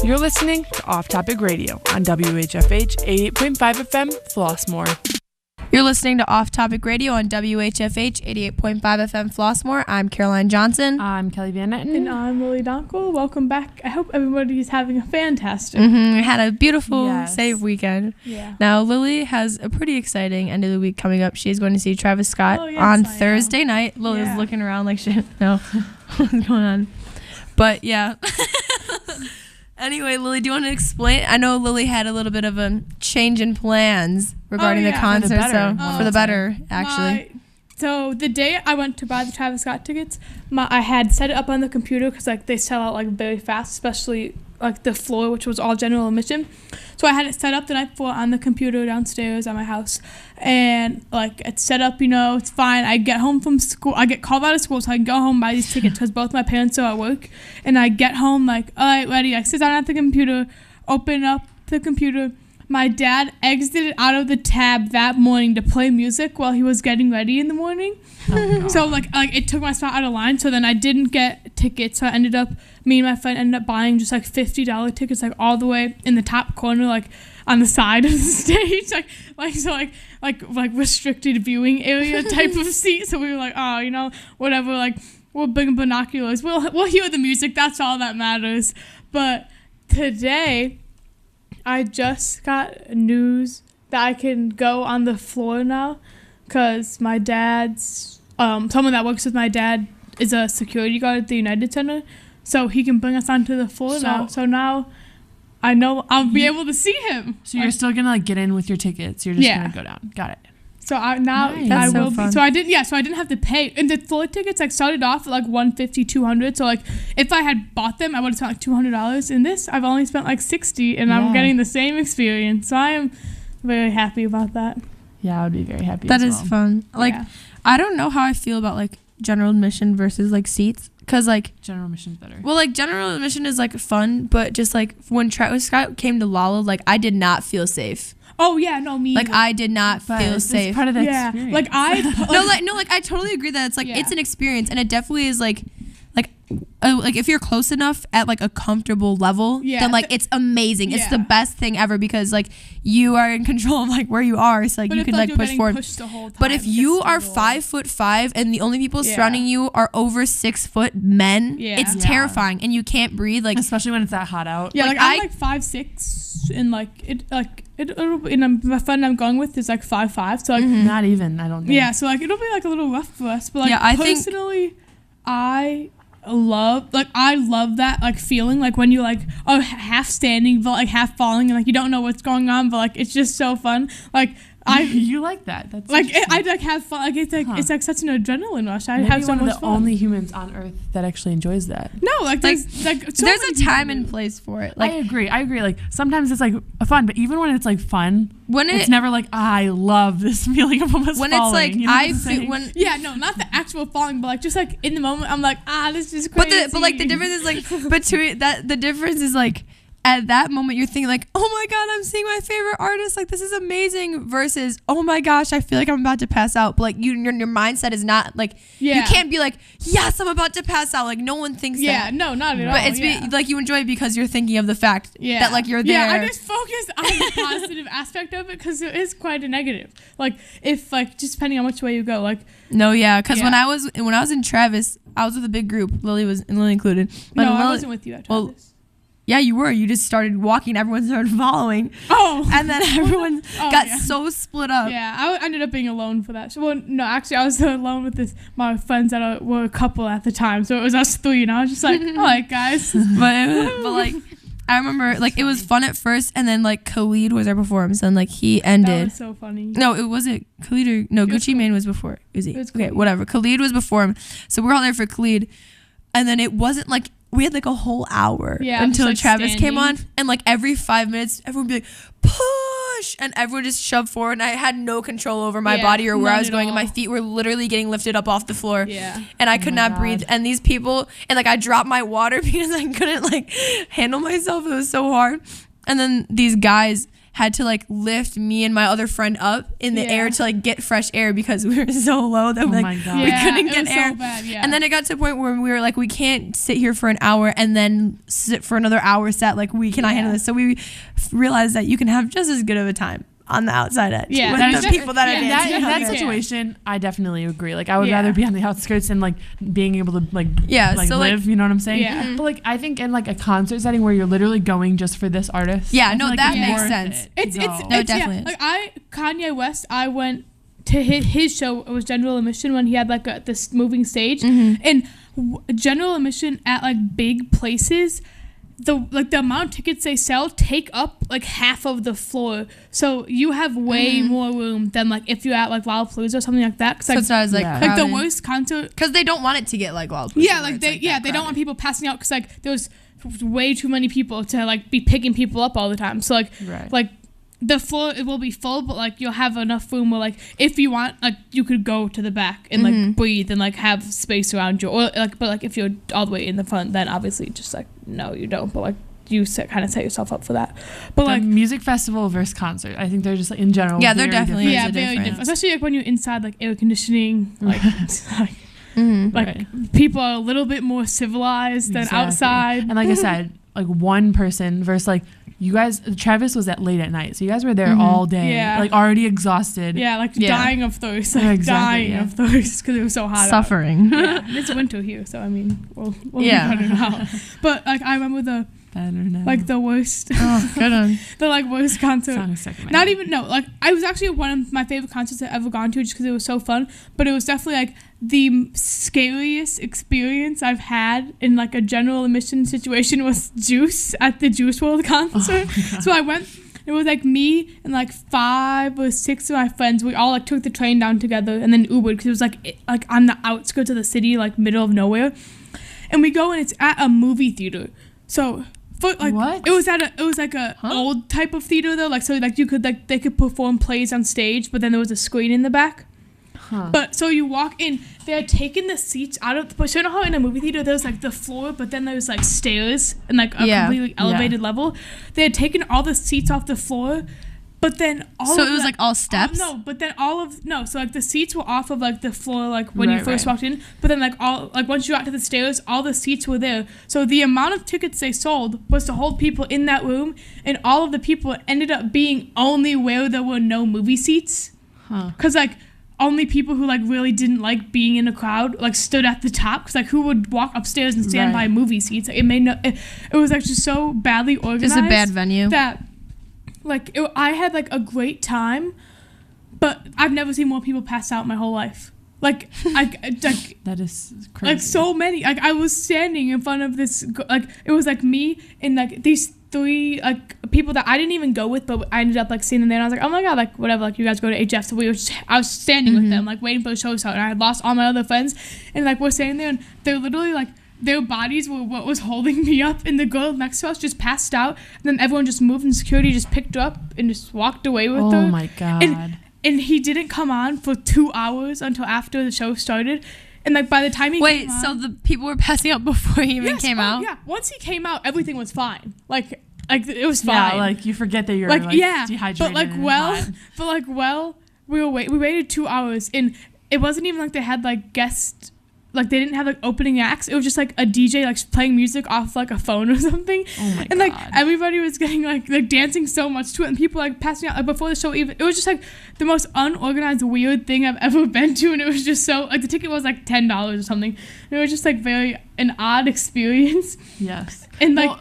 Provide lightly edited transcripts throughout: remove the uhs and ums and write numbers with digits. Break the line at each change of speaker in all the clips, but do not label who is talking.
You're listening to Off Topic Radio on WHFH 88.5 FM, Flossmoor.
You're listening to Off Topic Radio on WHFH 88.5 FM, Flossmoor. I'm Caroline Johnson.
I'm Kelly Van Etten.
And I'm Lily Donkel. Welcome back. I hope everybody's having a fantastic.
We had a beautiful, safe weekend.
Yeah.
Now, Lily has a pretty exciting end of the week coming up. She's going to see Travis Scott on Thursday night. Lily's looking around like shit. No, what's going on? But yeah. Anyway, Lily, do you want to explain? I know Lily had a little bit of a change in plans regarding the concert, for the better, actually.
So the day I went to buy the Travis Scott tickets, I had set it up on the computer because they sell out very fast, especially the floor, which was all general admission. So I had it set up the night before on the computer downstairs at my house, and it's set up. It's fine. I get home from school. I get called out of school, so I can go home and buy these tickets because both my parents are at work. And I get home all right, ready. I sit down at the computer, open up the computer. My dad exited out of the tab that morning to play music while he was getting ready in the morning. Oh, so it took my spot out of line. So then I didn't get tickets. So me and my friend ended up buying just $50 tickets, all the way in the top corner, on the side of the stage, restricted viewing area type of seat. So we were whatever, we'll bring binoculars. We'll hear the music. That's all that matters. But today, I just got news that I can go on the floor now because my dad's, someone that works with my dad is a security guard at the United Center, so he can bring us onto the floor now. So now I know I'll be able to see him.
So you're still going to get in with your tickets. You're just going to go down. Got it.
So I will be. So I didn't have to pay. And the floor tickets started off at $150, $200. So if I had bought them, I would have spent $200. In this, I've only spent $60, and I'm getting the same experience. So I am very happy about that.
Yeah, I would be very happy.
That is fun. I don't know how I feel about general admission versus seats. Cause
general admission's better.
Well, general admission is fun, but just when Travis Scott came to Lolla, I did not feel safe.
Oh yeah, no, me.
I did not feel safe.
It's part of the experience.
I totally agree that it's it's an experience, and it definitely is if you're close enough at a comfortable level, then it's amazing. It's the best thing ever because you are in control of where you are, so you can push forward. But if you are 5'5" and the only people surrounding you are over 6 foot men, it's terrifying and you can't breathe.
Especially when it's that hot out.
Yeah, I'm 5'6" and my friend I'm going with is 5'5", so
not even. I don't think.
Yeah, so it'll be a little rough for us, but I personally, I love that feeling when you are half standing but half falling and you don't know what's going on, but it's just so fun.
You like that? That's
I have fun. It's such an adrenaline rush. I
Maybe
have so
one of
much
the
fun.
only humans on Earth that actually enjoys that.
No, there's
a time and place for it.
I agree. Sometimes it's fun, but even when it's fun, it's never I love this feeling of almost
when
falling.
It's
not the actual falling, but just in the moment I'm this is crazy.
But the difference is between that the difference is at that moment you're thinking oh my god, I'm seeing my favorite artist, this is amazing, versus oh my gosh, I feel I'm about to pass out. But your mindset is not you can't be yes, I'm about to pass out. No one thinks that.
Yeah, no, not at all.
But it's you enjoy it because you're thinking of the fact that you're there.
Yeah, I just focused on the positive aspect of it because it is quite a negative. If just depending on which way you go.
No, yeah, because when I was in Travis, I was with a big group. Lily included. But
I wasn't with you at Travis.
Well, yeah, you were. You just started walking. Everyone started following.
Oh.
And then everyone got so split up.
Yeah, I ended up being alone for that. Well, no, actually, I was alone with my friends that were a couple at the time. So it was us three, and I was just all right, guys.
but I remember, it was fun at first, and then, Khalid was there before him, so then, he ended.
That was so funny.
No, it wasn't Khalid or... No, Gucci Mane was before. Was he? It was okay, whatever. Khalid was before him. So we're all there for Khalid. And then it wasn't, we had a whole hour until Travis came on, and every 5 minutes everyone would be push, and everyone just shoved forward, and I had no control over my body or where I was going, and my feet were literally getting lifted up off the floor, and I could not breathe, and these people, and I dropped my water because I couldn't handle myself. It was so hard. And then these guys had to like lift me and my other friend up in the air to like get fresh air because we were so low that we couldn't get air. So bad, and then it got to a point where we were like, we can't sit here for an hour and then sit for another hour set. Like, we cannot handle this. So we realized that you can have just as good of a time on the outside edge. With the people that are dancing.
In that situation, I definitely agree. Like, I would rather be on the outskirts and like being able to like so live. Like, you know what I'm saying? Yeah. But like, I think in like a concert setting where you're literally going just for this artist.
Yeah. No, that makes sense.
It's definitely. Like Kanye West, I went to his show. It was General Admission when he had like this moving stage, and General Admission at like big places. The amount of tickets they sell take up like half of the floor, so you have way more room than like if you're at like Lollapalooza or something like that.
So it's not as
like the worst concert
because they don't want it to get like Lollapalooza.
Yeah, like they don't want people passing out because like there's way too many people to like be picking people up all the time. So like the floor, it will be full, but like you'll have enough room where like if you want, like you could go to the back and like breathe and like have space around you, or like but like if you're all the way in the front, then obviously just like no, you don't. But like you kind of set yourself up for that. But
the
like
music festival versus concert, I think they're just like in general.
Yeah, they're definitely
very different, especially like when you're inside like air conditioning, like. People are a little bit more civilized than outside.
And like I said, like one person versus like you guys, Travis was at late at night, so you guys were there all day, like already exhausted.
Yeah, like dying of thirst, like dying of thirst because it was so hot.
Suffering.
It's winter here, so I mean, we'll be running out. But like I remember like the worst.
Oh, good one.
The like worst concert. Not even like I was actually one of my favorite concerts I've ever gone to just because it was so fun. But it was definitely like the scariest experience I've had in like a General Admission situation was Juice at the Juice WRLD concert. So I went. It was like me and like 5 or 6 of my friends. We all like took the train down together and then Ubered because it was like on the outskirts of the city, like middle of nowhere. And we go and it's at a movie theater. So. It was like a old type of theater though, like so like you could like they could perform plays on stage, but then there was a screen in the back. But so you walk in, they had taken the seats out of. But you know how in a movie theater there's like the floor, but then there's like stairs and like a completely elevated level. They had taken all the seats off the floor. But then
it was like all steps?
So like the seats were off of like the floor like when you first walked in, but then like all like once you got to the stairs, all the seats were there. So the amount of tickets they sold was to hold people in that room, and all of the people ended up being only where there were no movie seats. Cuz like only people who like really didn't like being in a crowd like stood at the top because like who would walk upstairs and stand by movie seats? Like, it was like just so badly organized.
Just a bad venue.
That like I had like a great time, but I've never seen more people pass out in my whole life. Like
that is crazy.
Like so many. Like I was standing in front of this. Like it was like me and like these 3 like people that I didn't even go with, but I ended up like seeing them there. And I was like, oh my god, like whatever. Like you guys go to HF, so I was standing with them, like waiting for the show to start, and I had lost all my other friends, and like we're standing there, and they're literally like. Their bodies were what was holding me up, and the girl next to us just passed out, and then everyone just moved, and security just picked her up and just walked away with her.
Oh my god.
And he didn't come on for 2 hours until after the show started. And like by the time he came on,
so the people were passing out before he even came out?
Yeah. Once he came out, everything was fine. Like it was fine.
Yeah, like you forget that you're like dehydrated.
But we waited 2 hours, and it wasn't even like they had like guests. Like they didn't have like opening acts. It was just like a DJ like playing music off like a phone or something.
Oh my god.
And like everybody was getting like dancing so much to it, and people like passing out like before the show even. It was just like the most unorganized weird thing I've ever been to, and it was just so like the ticket was like $10 or something. And it was just like an odd experience.
Yes.
And like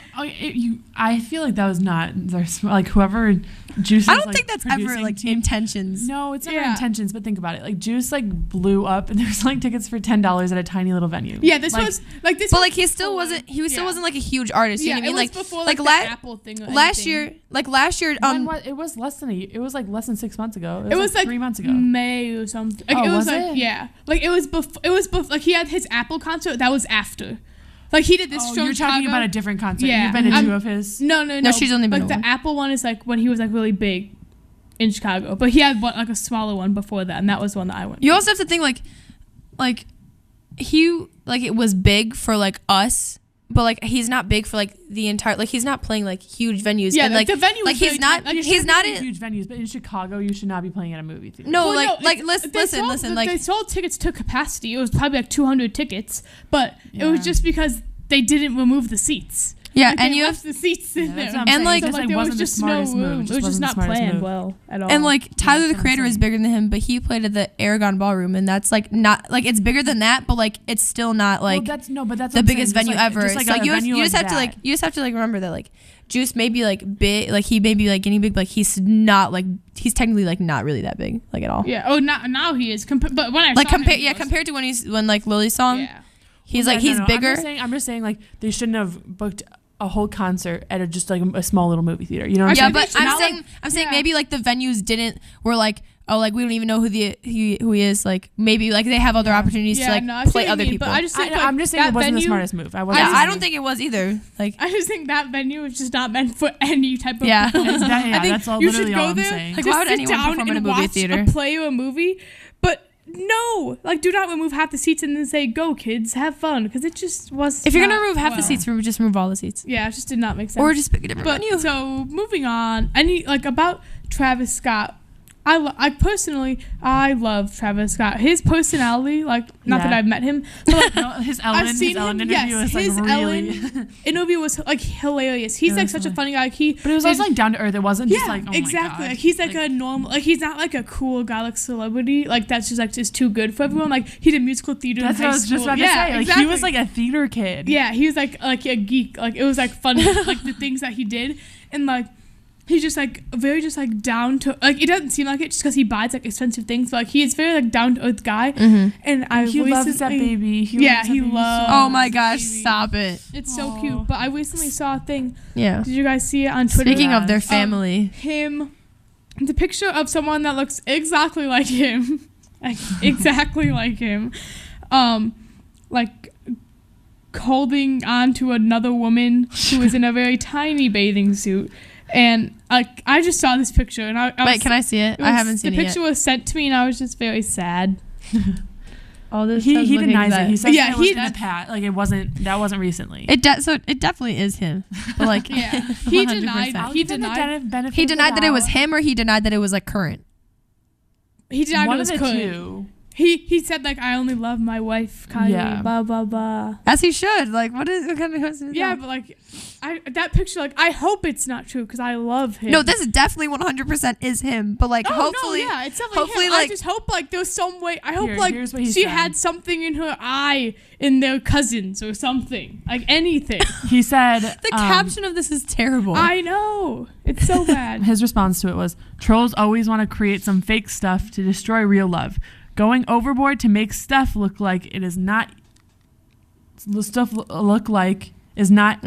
I feel like that was not like whoever Juice.
I don't think that's ever like intentions.
No, it's never intentions. But think about it. Like Juice like blew up, and there's like tickets for $10 at a tiny little venue.
Yeah, this was like this.
But like he still wasn't like a huge artist. You know what I mean?
Like before like the Apple thing.
Last year.
It was less than it was like less than 6 months ago. It was like 3 months ago.
May or something. Like,
was it?
Yeah. Like it was before. Like he had his Apple concert. That was after. Like he did this show.
You're talking about a different concert.
Yeah.
You've been to 2 of his.
No.
She's only been
like the Apple one is like when he was like really big in Chicago, but he had one like a smaller one before that, and that was the one that I went.
You also have to think like he like it was big for like us but like he's not big for like the entire, like he's not playing like huge venues.
Yeah,
and, like
the venue.
Like he's not.
Like,
he's not in
huge venues, but in Chicago, you should not be playing at a movie theater.
No, well, listen. Like
they sold tickets to capacity. It was probably like 200 tickets, but it was just because they didn't remove the seats.
Yeah,
like,
and
you left the seats in there,
and like,
there was just no room. It was just not planned well at all.
And like Tyler the Creator is bigger than him, but he played at the Aragon Ballroom, and that's like not like it's bigger than that, but like it's still not like
that's the
biggest venue ever.
Just like
you just have to like remember that like Juice may be like big, like he may be like getting big, but like he's not like he's technically like not really that big like at all.
Yeah. Oh, now he is. But when I
like compared to when like Lily saw him, he's he's bigger.
I'm just saying like they shouldn't have booked a whole concert at just like a small little movie theater, you know what I'm saying?
But I'm saying maybe like the venues were like, oh, like we don't even know who he is, like maybe like they have other opportunities to like play other people.
But I'm just saying
it wasn't the smartest move.
I don't think it was either. Like
I just think that venue is just not meant for any type of
I
think
that's all
you
literally
should go
all
there,
I'm saying.
Like why would anyone perform in a movie theater?
Play a movie, but no, like do not remove half the seats and then say go kids have fun, because it just was.
If you're gonna remove half the seats, just remove all the seats.
Yeah, it just did not make sense.
Or just pick a different venue.
So moving on, about Travis Scott. I personally love Travis Scott. His personality, like not that I've met him, but like
his Ellen interview was like really.
Ellen interview was like hilarious. He's like such a funny guy.
But it was also like down to earth. It wasn't just like
exactly.
My God.
Like he's like a normal. Like he's not like a cool guy like celebrity. Like that's just too good for everyone. Like he did musical theater.
That's
in high
what I was just about to say. Like
exactly.
he was like a theater kid.
Yeah, he was like a geek. Like it was like funny. Like the things that he did, and like. He's just like very just like down to like it doesn't seem like it just because he buys like expensive things, but like he is very like down to earth guy, and
he loves that baby.
He loves.
Oh my gosh, stop it!
It's so cute. But I recently saw a thing.
Yeah.
Did you guys see it on Twitter?
Speaking of their family,
him, the picture of someone that looks exactly like him, like exactly like him, like holding on to another woman who is in a very tiny bathing suit. And I just saw this picture, and
wait, can I see it? I haven't seen it yet.
The picture was sent to me, and I was just very sad.
All this
he denies it. He says it was in the past. Like that wasn't recently.
So it definitely is him. But like
he denied
that it was him, or he denied that it was like current.
He denied it was current. He said like I only love my wife, Kylie, blah blah blah.
As he should. Like what kind of husband?
Yeah, but like that picture, like I hope it's not true because I love him.
No, this definitely 100% is him. But like hopefully,
it's definitely him. Like, I just hope like there's some way. I hope she had something in her eye in their cousins or something, like anything.
He said
the caption of this is terrible.
I know, it's so bad.
His response to it was, "Trolls always want to create some fake stuff to destroy real love. Going overboard to make stuff look like it is not. Stuff look like is not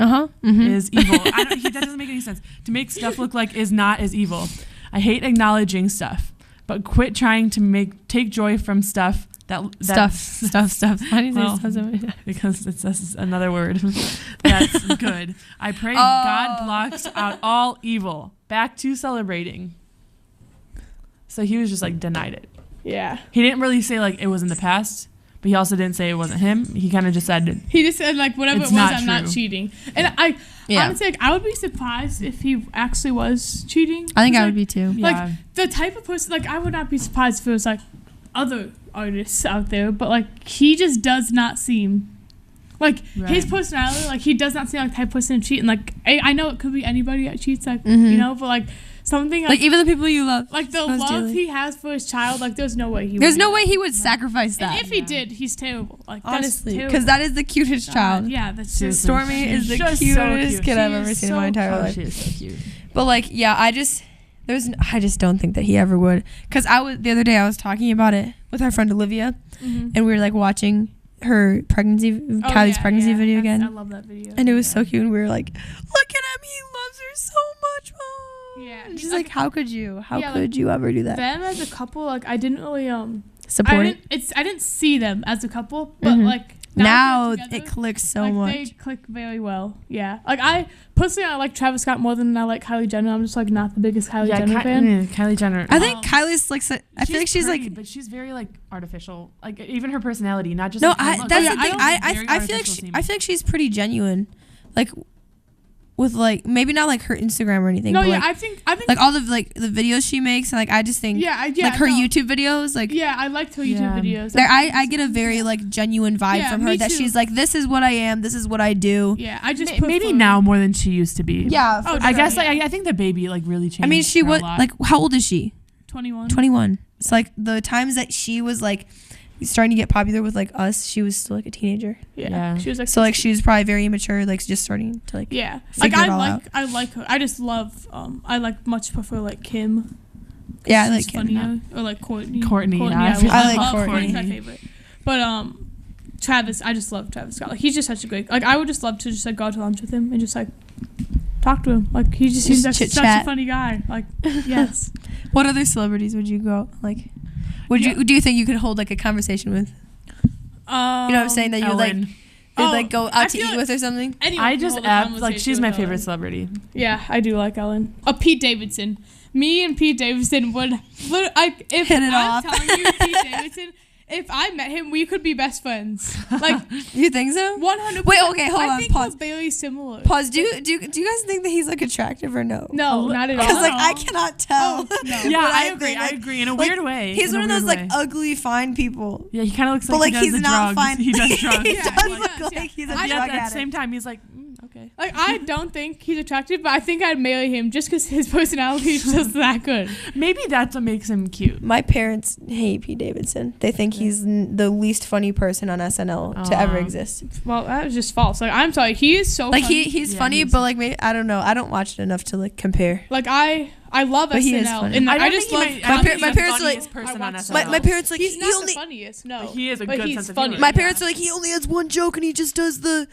is evil. That doesn't make any sense. To make stuff look like is not is evil. I hate acknowledging stuff, but quit trying to take joy from stuff stuff. Why do you say stuff? Because it's another word. That's good. I pray God blocks out all evil. Back to celebrating." So he was just like denied it.
Yeah.
He didn't really say like it was in the past, but he also didn't say it wasn't him. He kind of just said.
He just said like whatever it was, I'm not cheating. And honestly, like, I would be surprised if he actually was cheating.
I think I would be too.
Like the type of person, like I would not be surprised if it was like other artists out there, but like he just does not seem like his personality. Like he does not seem like the type of person to cheat. And like I know it could be anybody that cheats, like you know, but like. Something like
even the people you love,
like the love he has for his child, like there's no way he
would sacrifice that.
And if he did, he's terrible. Like
honestly, because that is the cutest child.
Yeah, that's just
Stormy is the cutest kid I've ever seen in my entire life.
She is so cute.
But like, yeah, I just don't think that he ever would. Because the other day I was talking about it with our friend Olivia, and we were like watching her Kylie's pregnancy video again.
I love that video.
And it was so cute, and we were like, look at him, he loves her so much, Mom.
Yeah,
she's like, how could you? How could you ever do that?
Them as a couple, like I didn't really
support it.
I didn't see them as a couple, but like
now
together,
it clicks so
like,
much.
They click very well. Yeah. Like I like Travis Scott more than I like Kylie Jenner. I'm just like not the biggest Kylie Jenner fan.
Kylie Jenner.
I think Kylie's like. I feel like she's
pretty,
like,
but she's very like artificial. Like even her personality, not just.
No,
like, her looks.
that's the thing. I feel like she's pretty genuine, like with like maybe not like her Instagram or anything.
No,
but
yeah,
like,
I think
like all the like the videos she makes, and like I just think like her YouTube videos, like
I liked her YouTube videos.
Like, I get a very like genuine vibe from her that she's like, this is what I am, this is what I do.
Yeah, I just
maybe now more than she used to be.
Yeah,
I guess like I think the baby like really changed.
I mean, she was like, how old is she?
21.
21. It's like the times that she was like starting to get popular with like us, she was still like a teenager.
Yeah. She was like,
so like she was probably very immature, like just starting to like
like I like her. I just love I like much prefer like Kim.
Yeah, I like Kim.
Funnier. Or like Courtney.
I like Courtney.
Courtney's my favorite. But Travis, I just love Travis Scott. Like he's just such a great. Like I would just love to just like go out to lunch with him and just like talk to him. Like he just seems like such a funny guy. Like yes.
What other celebrities would you go like? Do you think you could hold like a conversation with? You know what I'm saying, that you like go out to eat with or something?
I just like she's my favorite celebrity.
Yeah, I do like Ellen. Pete Davidson. Me and Pete Davidson would hit it off. I'm telling you, Pete Davidson. If I met him, we could be best friends. Like,
you think so?
100%.
Wait, okay, hold on.
I think
pause.
we're very similar.
Pause. Do you guys think that he's like attractive or no?
No, not at all.
Because like I cannot tell.
Oh, no.
Yeah, I agree. I agree in a weird way.
He's one of those like ugly fine people.
Yeah, he kind of looks like,
but, he's not fine.
He does drugs.
He does look like he's a drug addict.
At the same time, he's like, okay.
Like I don't think he's attractive, but I think I'd marry him just because his personality is just that good.
Maybe that's what makes him cute.
My parents hate Pete Davidson. They think he's the least funny person on SNL to ever exist.
Well, that was just false. Like I'm sorry, he is so
like
funny.
He's funny, but like maybe I don't know. I don't watch it enough to like compare.
Like I love
but
SNL.
He is funny.
And I just love
my parents are like my parents like
he's not the funniest. No,
he is a good sense of humor.
My parents are like he only has one joke and he just does the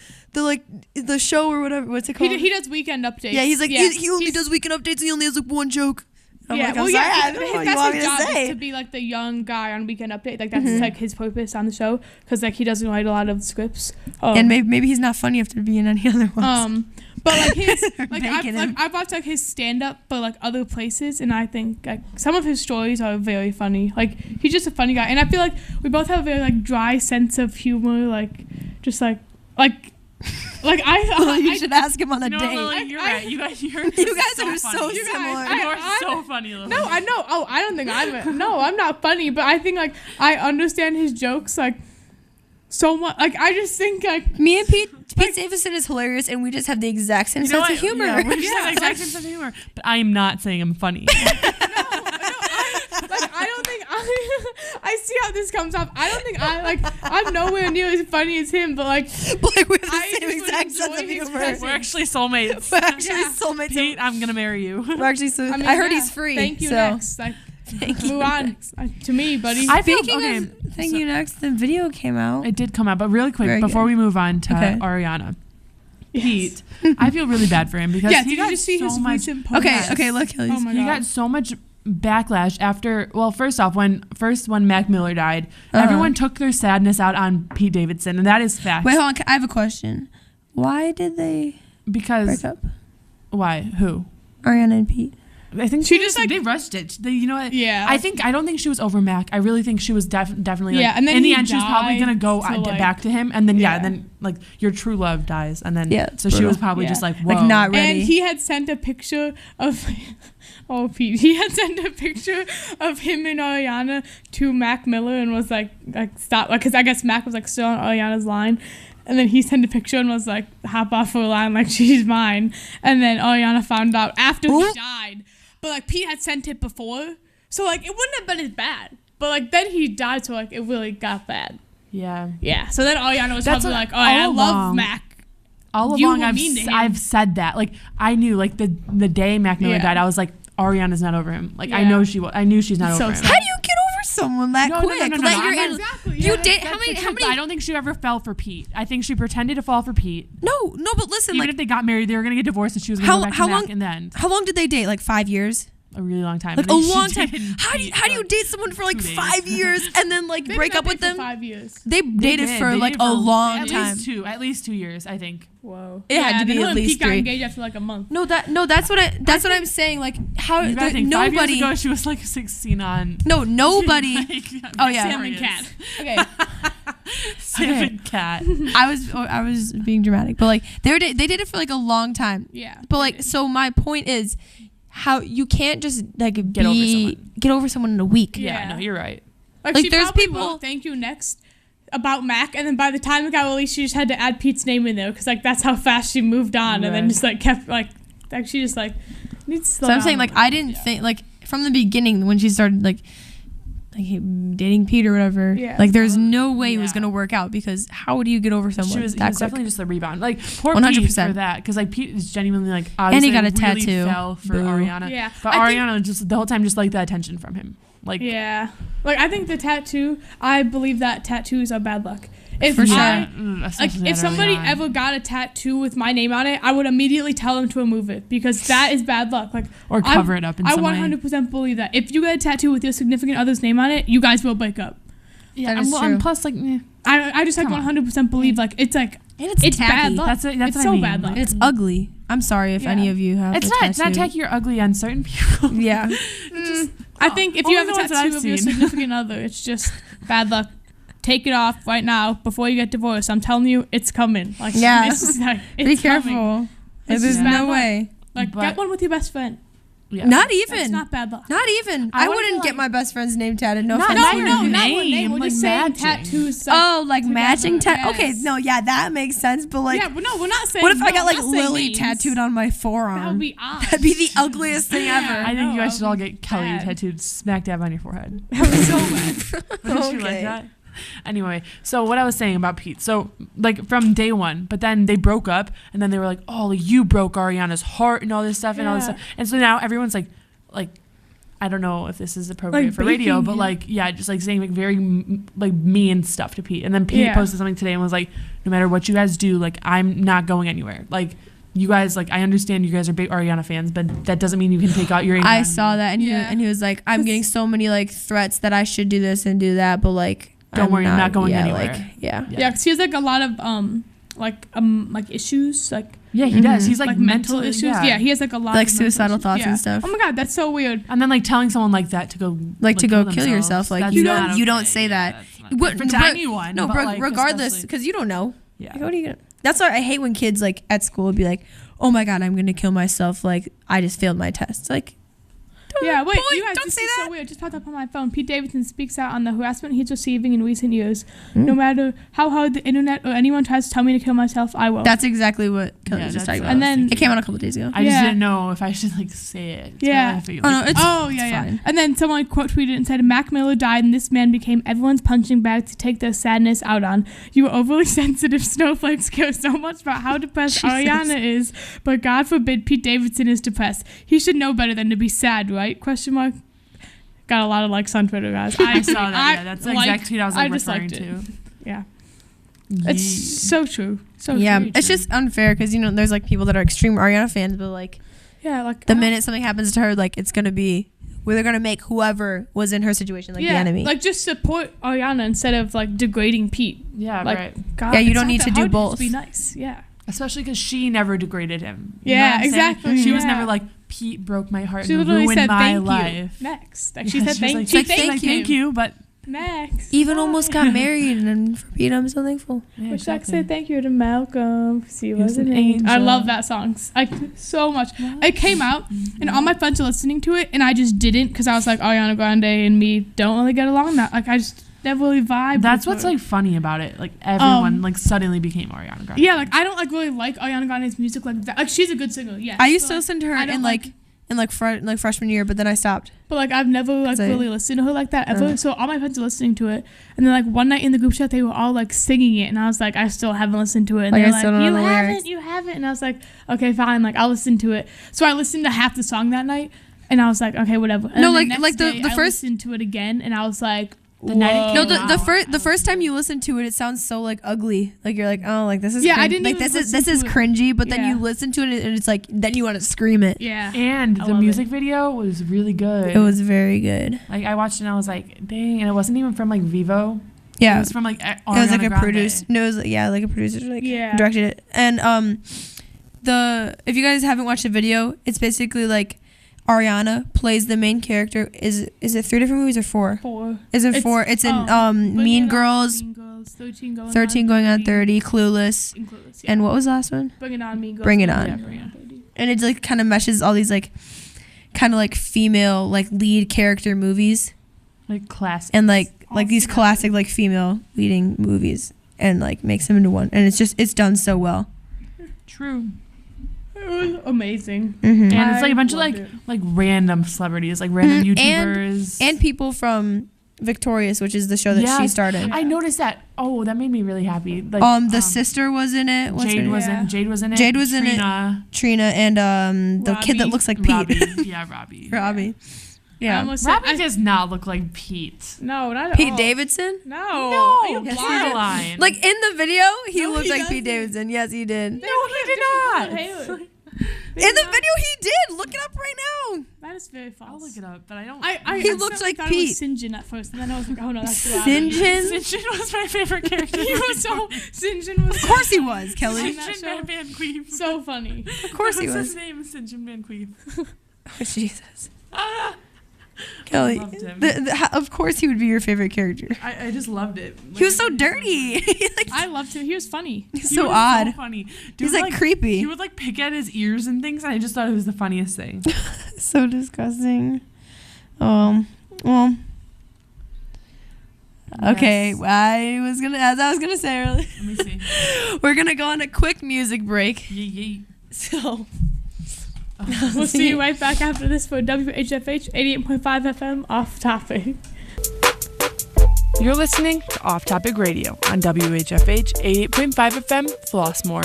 show or whatever. What's it called?
He does Weekend Updates.
Yeah, he's like he only does Weekend Updates and he only has like one joke. I'm like,
that's his job
say.
to be like the young guy on Weekend Update. Like that's like his purpose on the show because like he doesn't write a lot of scripts.
And maybe he's not funny enough to be in any other ones.
But like his I've watched like his stand up, but like other places, and I think like some of his stories are very funny. Like he's just a funny guy, and I feel like we both have a very like dry sense of humor. Like just like.
You should ask him on a date.
Lily, you're right. You guys are so
similar.
You are so funny, Lily.
No, I know. Oh, I don't think I'm not funny, but I think like I understand his jokes like so much. Like I just think like
me and Pete Davidson is hilarious, and we just have the exact same sense of humor.
Yeah, we just have the exact same sense of humor. But I am not saying I'm funny.
I don't think I see how this comes off. I don't think I'm nowhere near as funny as him, but like
we have the same exact sense of humor.
We're actually soulmates.
Soulmates.
Pete, I'm gonna marry you.
We're actually I heard he's free.
Thank you
so.
next. Move on to me, buddy.
Thank you next. The video came out.
It did come out, but really quick before we move on to Ariana.
Yes.
Pete, I feel really bad for him because
he got so his recent post.
Okay, look.
Oh my God.
He got so much backlash after, well, first off, when Mac Miller died, everyone took their sadness out on Pete Davidson, and that is fact.
Wait, hold on. I have a question. Why did they break up?
Why? Who?
Ariana and Pete.
I think she just they rushed it. You know what?
Yeah.
I don't think she was over Mac. I really think she was definitely like,
and then
in the end she was probably gonna go back to him, and then
and
then like your true love dies, and then so
brutal.
she was probably just like, whoa.
Like not ready.
And he had sent a picture of Pete. He had sent a picture of him and Ariana to Mac Miller and was like stop, because I guess Mac was like still on Ariana's line. And then he sent a picture and was like, hop off her line, like she's mine. And then Ariana found out after he died. But like Pete had sent it before. So like it wouldn't have been as bad. But like then he died, so like it really got bad.
Yeah.
Yeah. So then Ariana was probably like, I love Mac.
All along I've said that. Like I knew like the day Mac Miller died, I was like, Ariana's not over him. Like I knew she's not over him.
How do you get over someone that quick?
No, exactly. You did
how many? I don't think she ever fell for Pete. I think she pretended to fall for Pete.
No, but listen.
Even if they got married, they were gonna get divorced, and she was gonna go back to Mac in the end.
How long did they date? Like 5 years?
a really long time.
Like a long time. How do you date someone for like 5 years and then like break up with them?
5 years.
They dated for like a long time.
At least 2 years, I think.
Whoa.
It had to be at least 3.
Got engaged after like a month.
That's what I'm saying. Like how
nobody. 5 years ago, she was like 16 on.
No, nobody. Oh yeah.
Sam and Cat.
Okay.
Sam and Cat.
I was being dramatic, but like they did it for like a long time.
Yeah.
But like, so my point is, how you can't just like get over someone in a week.
Yeah, no, you're right.
Like she there's people. Wrote, thank you next about Mac, and then by the time it got released, she just had to add Pete's name in there because like that's how fast she moved on, right. And then just like kept like she just like needs to slow down.
I'm saying like I didn't think like from the beginning when she started like dating Pete or whatever. Yeah. Like there's no way it was gonna work out because how do you get over someone? He was
definitely just a rebound. Like poor 100%. Pete for that because like Pete is genuinely like obviously
and he got a
really
tattoo.
Fell for Ariana. Yeah. But Ariana just the whole time just liked the attention from him. Like
yeah. Like I think the tattoo. I believe that tattoos are bad luck. If
for sure.
If somebody ever got a tattoo with my name on it, I would immediately tell them to remove it because that is bad luck. Like
or cover it up in some way.
I 100% believe that. If you get a tattoo with your significant other's name on it, you guys will break up.
Yeah, and plus like
I just like 100% believe like it's like
and it's
bad luck.
That's
it's so bad luck.
And it's ugly. I'm sorry if any of you have.
It's not tacky or ugly on certain people.
Yeah.
I think if you have a tattoo of your significant other, it's just bad luck. Take it off right now before you get divorced. I'm telling you, it's coming. Like,
yeah.
It's
be careful. There's no way.
Like, get one with your best friend.
Yeah. Not even.
It's not bad luck.
Not even. I wouldn't get my best friend's name tatted. No,
not your name. We're just saying tattoos.
Like matching tattoos. Okay, no, yeah, that makes sense. But like,
yeah, but no, we're not saying.
What if I got like Lily tattooed on my forearm?
That would be odd.
That'd be the ugliest thing ever.
I think you guys should all get Kelly tattooed smack dab on your forehead.
That was so bad.
Wouldn't you like that? Anyway, so what I was saying about Pete, so like from day one, but then they broke up and then they were like, oh, you broke Ariana's heart and all this stuff and all this stuff. And so now everyone's like, I don't know if this is appropriate for radio, but like, yeah, just like saying like very like mean stuff to Pete. And then Pete posted something today and was like, no matter what you guys do, like I'm not going anywhere. Like you guys, like I understand you guys are big Ariana fans, but that doesn't mean you can take out your.
I saw that and he was like, I'm getting so many like threats that I should do this and do that, but like.
Don't worry, I'm not going anywhere.
Like, yeah,
because he has like a lot of like issues, like
yeah, he does. He's like
mental issues. Yeah, he has like a lot
like
of
suicidal thoughts and stuff.
Oh my god, that's so weird.
And then like telling someone like that to go
kill yourself. Like you don't say that.
To anyone.
No, regardless, because you don't know.
Yeah.
Like, what are you gonna? That's why I hate when kids like at school would be like, oh my god, I'm gonna kill myself. Like I just failed my test. Like.
Yeah, wait, you guys, this is so weird. It just popped up on my phone. Pete Davidson speaks out on the harassment he's receiving in recent years. No matter how hard the internet or anyone tries to tell me to kill myself, I will.
That's exactly what Kelly was just talking about.
And then
it came out a couple days ago.
I just didn't know if I should like say it.
Yeah.
Fine.
And then someone quote tweeted and said, Mac Miller died and this man became everyone's punching bag to take their sadness out on. You are overly sensitive snowflakes care so much about how depressed Ariana is, but God forbid Pete Davidson is depressed. He should know better than to be sad, right? Question mark. Got a lot of likes on Twitter, guys.
I saw that. Yeah, that's the exact tweet I was like referring to.
Yeah. It's so true. So
yeah,
true.
It's just unfair because there's like people that are extreme Ariana fans, but like the minute something happens to her, like it's gonna be they're gonna make whoever was in her situation like the enemy.
Like just support Ariana instead of like degrading Pete.
Yeah,
like,
right.
God,
yeah, you don't need to do both.
Just be nice. Yeah.
Especially because she never degraded him.
Yeah, exactly.
She was never like, Pete broke my heart
and
ruined my life.
Next. Like, she said thank
you.
Thank
you, but
next.
Even almost got married, and for Pete, I'm so thankful.
Yeah, wish I could say thank you to Malcolm because he was an angel. I love that song so much. It came out, and all my friends are listening to it, and I just didn't because I was like, Ariana Grande and me don't really get along. Like I just never really vibe.
That's what's like funny about it. Like everyone like suddenly became Ariana Grande.
Yeah, like I don't like really like Ariana Grande's music like that. Like she's a good singer. Yeah.
I used to listen to her in freshman year, but then I stopped.
But like I've never like really listened to her like that ever. So all my friends are listening to it, and then like one night in the group chat they were all like singing it, and I was like, I still haven't listened to it. And they're like, you haven't, and I was like, okay, fine, like I'll listen to it. So I listened to half the song that night, and I was like, okay, whatever. And
no, like the
I
first
listened to it again, and I was like,
The night it
No,
came
the first time you listen to it, it sounds so like ugly. Like you're like, oh, like this is
I didn't
like
even
this is cringy. But then you listen to it and it's like then you want to scream it.
Yeah.
And the music video was really good.
It was very good.
Like I watched it and I was like, dang, and it wasn't even from like Vivo.
Yeah,
it was from like
Ariana It was like
Grande.
a producer. No, it was like a producer like directed it. And if you guys haven't watched the video, it's basically like Ariana plays the main character. Is it 3 different movies or 4?
4.
Is it 4? It's in Mean Girls, 13 going on 30, Clueless, and what was the last one?
Bring It On, Mean Girls.
Bring It On.
Yeah, Bring It On 30.
And it like kind of meshes all these like kind of like female like lead character movies.
Like classic.
And like these classic like female leading movies and like makes them into one. And it's done so well.
True.
It was amazing.
Mm-hmm.
And it's like a bunch of like random celebrities, like random YouTubers.
And people from Victorious, which is the show that she started.
I noticed that. Oh, that made me really happy. Like
the sister was in it.
Jade was in it. Jade was in it.
Trina and the kid that looks like Pete.
Robbie. Yeah, Robbie.
Robbie. Yeah.
Robbie does not look like Pete.
No, not at
Pete
all.
Davidson?
No.
Yes,
Caroline.
Like in the video, he looked like Pete Davidson. Yes, he did.
No, he did not.
In the video, he did. Look it up right now.
That is very false.
I'll look it up, but I don't.
He
looks like
thought
Pete.
It was St. John at first, and then I was like, oh no, that's Robbie.
St. John?
St. John was my favorite character.
He was so St. John was.
Of course he was, Kelly.
St. John Van Cleef.
So funny.
Of course he was.
What's his name? St. John Van Cleef.
Oh, Jesus. Kelly,
I loved him.
Of course he would be your favorite character.
I just loved it.
He was so dirty.
I loved him. He was funny.
He's so odd.
So funny. Dude,
He's like creepy.
He would like pick at his ears and things, and I just thought it was the funniest thing.
So disgusting. Well. Okay,
Yes.
as I was gonna say earlier.
Let me see.
We're gonna go on a quick music break.
Yay.
So
We'll see you right back after this for WHFH 88.5 FM Off Topic.
You're listening to Off Topic Radio on WHFH 88.5 FM Flossmoor.